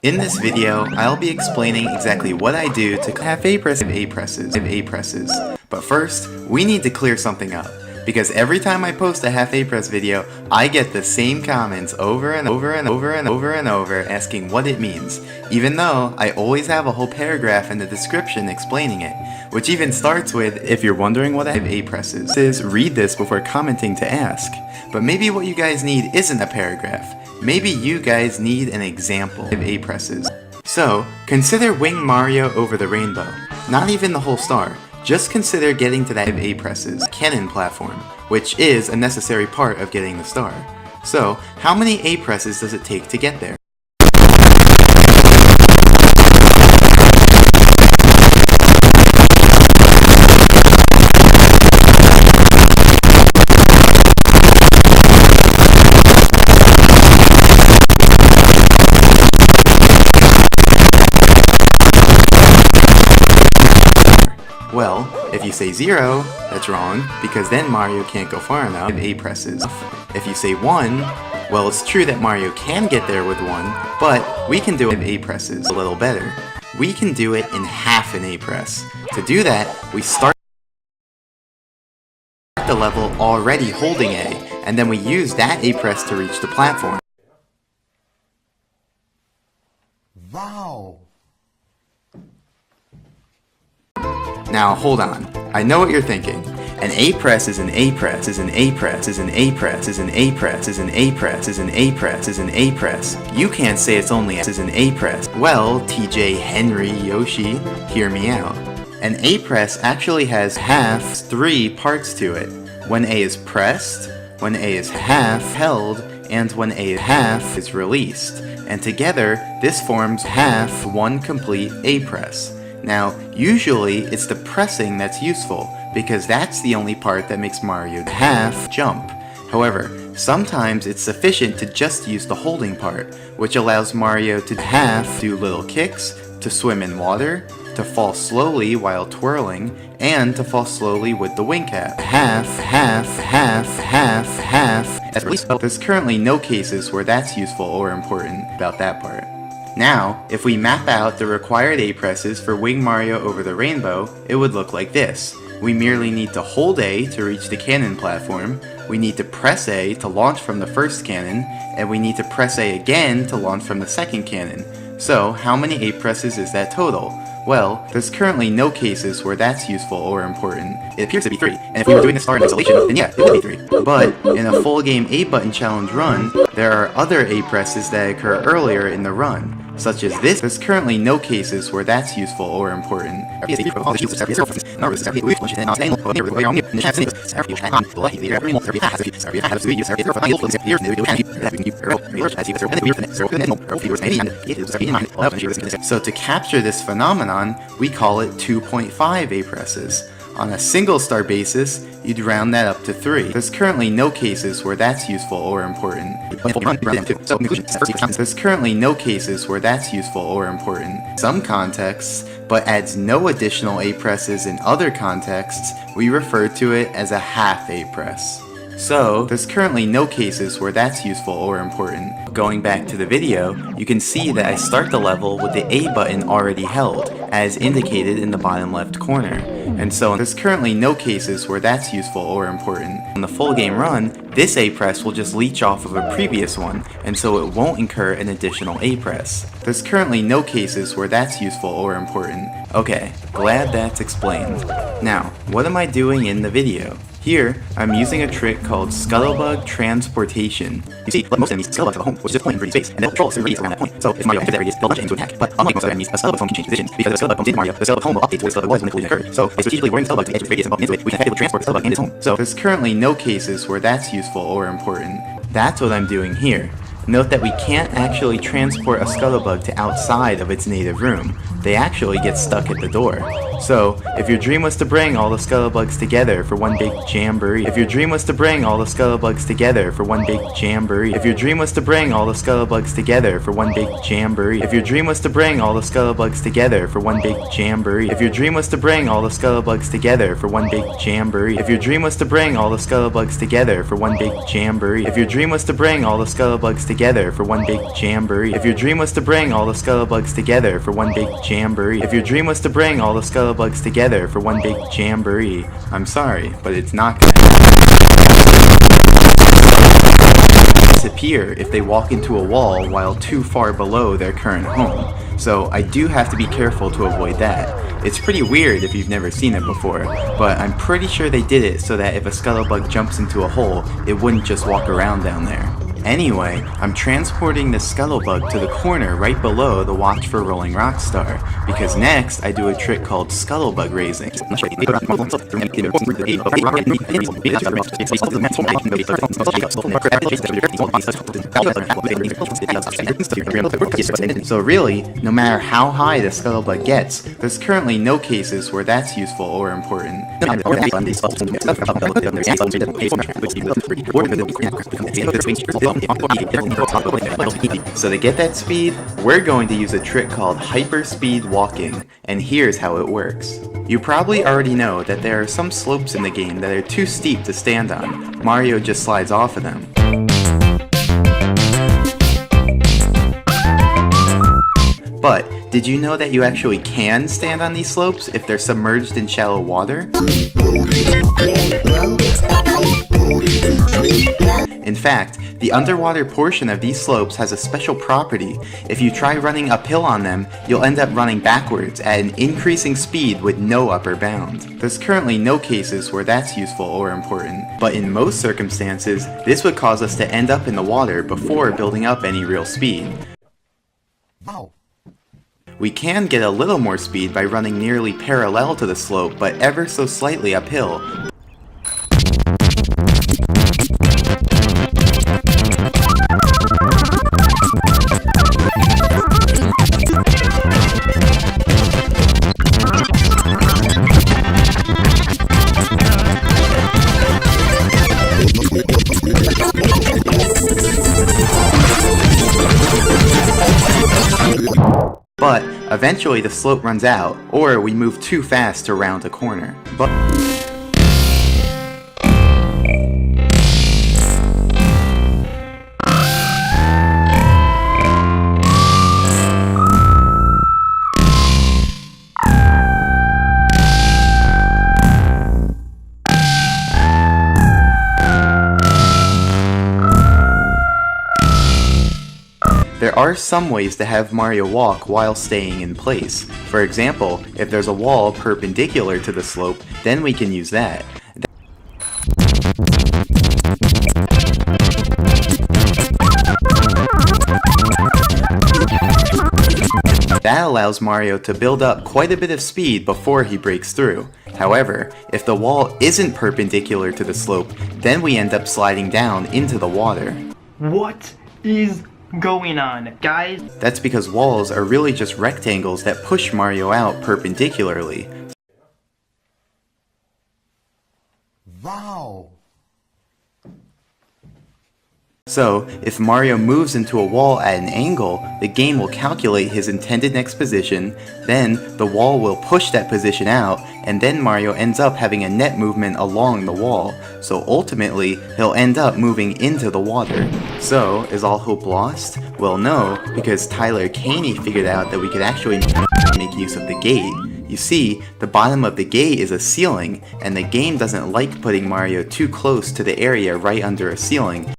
In this video, I'll be explaining exactly what I do to have A presses. But first, we need to clear something up, because every time I post a half A press video, I get the same comments over and over asking what it means, even though I always have a whole paragraph in the description explaining it, which even starts with, if you're wondering what a half A press is, read this before commenting to ask. But maybe what you guys need isn't a paragraph. Maybe you guys need an example of A presses. So, consider Wing Mario over the rainbow. Not even the whole star. Just consider getting to that A presses cannon platform, which is a necessary part of getting the star. So, how many A presses does it take to get there? Well, if you say 0, that's wrong, because then Mario can't go far enough with A presses. If you say 1, well, it's true that Mario can get there with 1, but we can do it with A presses a little better. We can do it in half an A press. To do that, we start the level already holding A, and then we use that A press to reach the platform. Wow! Now hold on, I know what you're thinking. An A press is an A press is an A press is an A press is an A press is an A press is an A press is an A press. You can't say it's only as an A press. Well, TJ, Henry, Yoshi, hear me out. An A press actually has three parts to it. When A is pressed, when A is held, and when A is released. And together, this forms one complete A press. Now, usually it's the pressing that's useful, because that's the only part that makes Mario jump. However, sometimes it's sufficient to just use the holding part, which allows Mario to do little kicks, to swim in water, to fall slowly while twirling, and to fall slowly with the wing cap. There's currently no cases where that's useful or important about that part. Now, if we map out the required A presses for Wing Mario over the rainbow, it would look like this. We merely need to hold A to reach the cannon platform, we need to press A to launch from the first cannon, and we need to press A again to launch from the second cannon. So, how many A presses is that total? Well, there's currently no cases where that's useful or important. It appears to be 3, and if we were doing this star in isolation, then yeah, it would be 3. But, in a full game A button challenge run, there are other A presses that occur earlier in the run, such as this. There's currently no cases where that's useful or important. So to capture this phenomenon, we call it 2.5 A presses. On a single star basis, you'd round that up to 3. There's currently no cases where that's useful or important. There's currently no cases where that's useful or important in some contexts, but adds no additional A presses in other contexts, we refer to it as a half A press. So, there's currently no cases where that's useful or important. Going back to the video, you can see that I start the level with the A button already held, as indicated in the bottom left corner. And so, there's currently no cases where that's useful or important. On the full game run, this A press will just leech off of a previous one, and so it won't incur an additional A press. There's currently no cases where that's useful or important. Okay, glad that's explained. Now, what am I doing in the video? Here, I'm using a trick called scuttlebug transportation. You see, like most enemies, scuttlebugs have a home, which is just a point in 3D space, and they'll control a certain radius around that point. So, if Mario enters that radius, they'll launch it into attack. But unlike most other enemies, a scuttlebug home can change position, because if a scuttlebug bumps into Mario, the scuttlebug home will update to where the scuttlebug was when the collision occurred. So, by strategically luring the scuttlebug to the edge of its radius and bumping into it, we can effectively transport the scuttlebug and its home. So, there's currently no cases where that's useful or important. That's what I'm doing here. Note that we can't actually transport a scuttlebug to outside of its native room. They actually get stuck at the door. So, if your dream was to bring all the scuttlebugs together for one big jamboree, if your dream was to bring all the scuttlebugs together for one big jamboree, if your dream was to bring all the scuttlebugs together for one big jamboree, if your dream was to bring all the scuttlebugs together for one big jamboree, if your dream was to bring all the scuttlebugs together for one big jamboree, if your dream was to bring all the scuttlebugs together for one big jamboree, if your dream was to bring all the scuttlebugs together for one big jamboree, if your dream was to bring all the scuttlebugs together for one big jamboree, if your dream was to bring all the scuttlebugs together for one big jamboree, I'm sorry, but it's not gonna disappear if they walk into a wall while too far below their current home. So I do have to be careful to avoid that. It's pretty weird if you've never seen it before, but I'm pretty sure they did it so that if a scuttlebug jumps into a hole, it wouldn't just walk around down there. Anyway, I'm transporting the scuttlebug to the corner right below the Watch for Rolling Rockstar, because next I do a trick called scuttlebug raising. So really, no matter how high the scuttlebug gets, there's currently no cases where that's useful or important. So to get that speed, we're going to use a trick called hyperspeed walking, and here's how it works. You probably already know that there are some slopes in the game that are too steep to stand on. Mario just slides off of them. But, did you know that you actually can stand on these slopes if they're submerged in shallow water? In fact, the underwater portion of these slopes has a special property. If you try running uphill on them, you'll end up running backwards at an increasing speed with no upper bound. There's currently no cases where that's useful or important, but in most circumstances, this would cause us to end up in the water before building up any real speed. Wow. We can get a little more speed by running nearly parallel to the slope, but ever so slightly uphill. But eventually the slope runs out, or we move too fast to round a corner. There are some ways to have Mario walk while staying in place. For example, if there's a wall perpendicular to the slope, then we can use that. That allows Mario to build up quite a bit of speed before he breaks through. However, if the wall isn't perpendicular to the slope, then we end up sliding down into the water. What is going on, guys? That's because walls are really just rectangles that push Mario out perpendicularly. Wow. So, if Mario moves into a wall at an angle, the game will calculate his intended next position, then the wall will push that position out, and then Mario ends up having a net movement along the wall. So ultimately, he'll end up moving into the water. So, is all hope lost? Well, no, because Tyler Caney figured out that we could actually make use of the gate. You see, the bottom of the gate is a ceiling, and the game doesn't like putting Mario too close to the area right under a ceiling.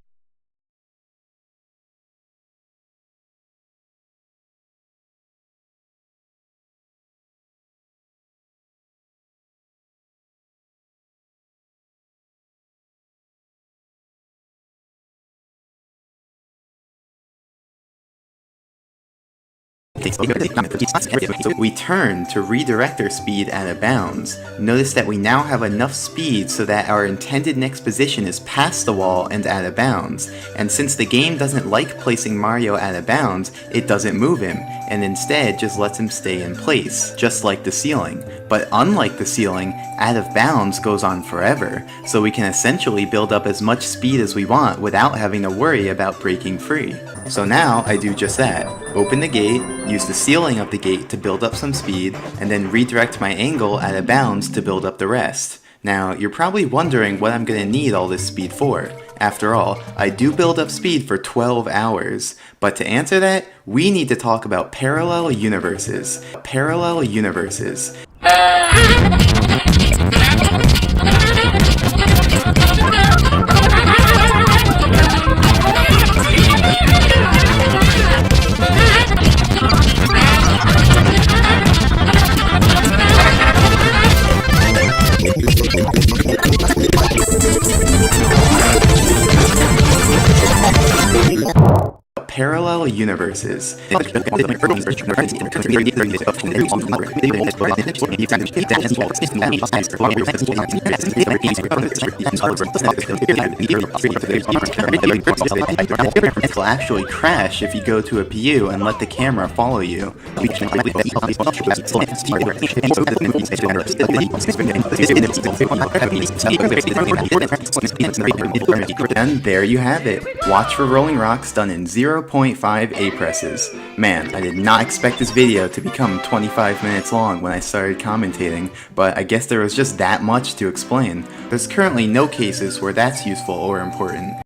We turn to redirect our speed out of bounds. Notice that we now have enough speed so that our intended next position is past the wall and out of bounds. And since the game doesn't like placing Mario out of bounds, it doesn't move him. and instead just lets him stay in place, just like the ceiling. But unlike the ceiling, out of bounds goes on forever, so we can essentially build up as much speed as we want without having to worry about breaking free. So now I do just that. Open the gate, use the ceiling of the gate to build up some speed, and then redirect my angle out of bounds to build up the rest. Now, you're probably wondering what I'm going to need all this speed for. After all, I do build up speed for 12 hours. But to answer that, we need to talk about parallel universes. Parallel universes. Parallel universes. It'll actually crash if you go to a view and let the camera follow you. And there you have it. Watch for rolling rocks done in 0.5 A-presses. Man, I did not expect this video to become 25 minutes long when I started commentating, but I guess there was just that much to explain. There's currently no cases where that's useful or important.